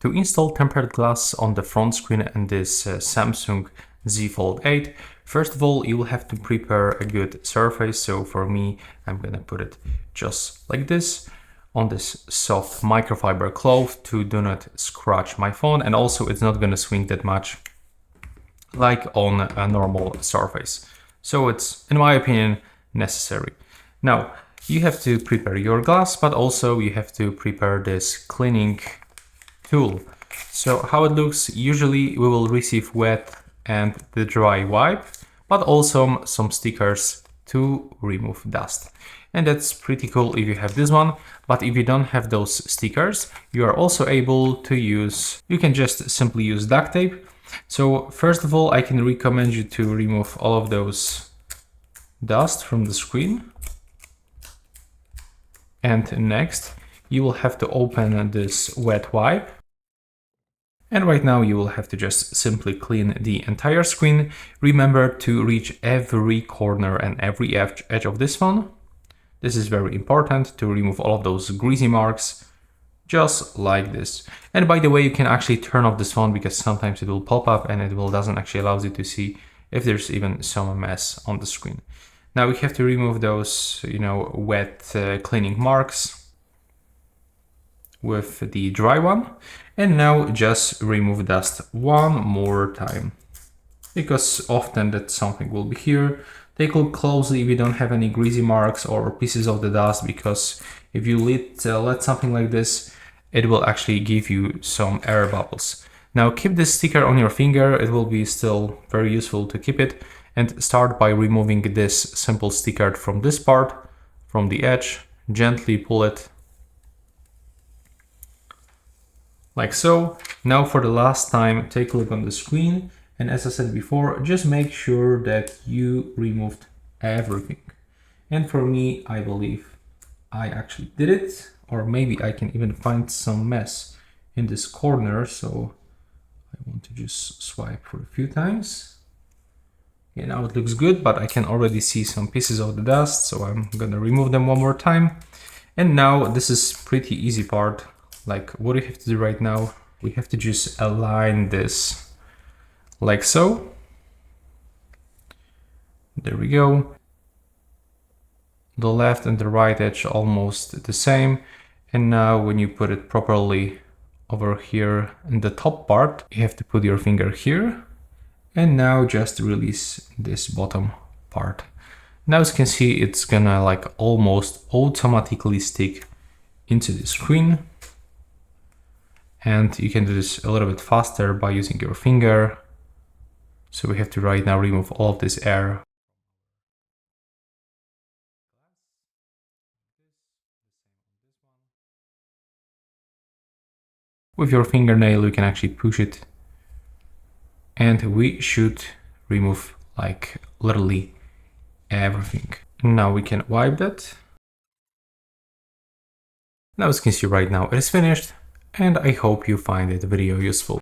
To install tempered glass on the front screen and this Samsung Z Fold 8, first of all, you will have to prepare a good surface. So for me, I'm gonna put it just like this on this soft microfiber cloth to do not scratch my phone, and also it's not gonna swing that much like on a normal surface. So it's, in my opinion, necessary. Now, you have to prepare your glass, but also you have to prepare this cleaning tool. So how it looks, usually we will receive wet and the dry wipe, but also some stickers to remove dust. And that's pretty cool if you have this one, but if you don't have those stickers, you are also able to use, you can just simply use duct tape. So first of all, I can recommend you to remove all of those dust from the screen. And next, you will have to open this wet wipe. And right now you will have to just simply clean the entire screen. Remember to reach every corner and every edge of this phone. This is very important to remove all of those greasy marks, just like this. And by the way, you can actually turn off this phone because sometimes it will pop up and it doesn't actually allow you to see if there's even some mess on the screen. Now we have to remove those, wet cleaning marks with the dry one. And now just remove dust one more time, because often that something will be here. Take a look closely if you don't have any greasy marks or pieces of the dust, because if you let something like this, it will actually give you some air bubbles. Now keep this sticker on your finger. It will be still very useful to keep it, and start by removing this simple sticker from this part, from the edge. Gently pull it like so. Now for the last time, take a look on the screen. And as I said before, just make sure that you removed everything. And for me, I believe I actually did it, or maybe I can even find some mess in this corner. So I want to just swipe for a few times. Okay, now it looks good, but I can already see some pieces of the dust. So I'm gonna remove them one more time. And now this is pretty easy part. Like what we have to do right now, we have to just align this like so. There we go. The left and the right edge almost the same. And now when you put it properly over here in the top part, you have to put your finger here. And now just release this bottom part. Now as you can see, it's gonna like almost automatically stick into the screen. And you can do this a little bit faster by using your finger. So we have to right now remove all of this air. With your fingernail, you can actually push it. And we should remove like literally everything. Now we can wipe that. Now as you can see right now, it is finished. And I hope you find the video useful.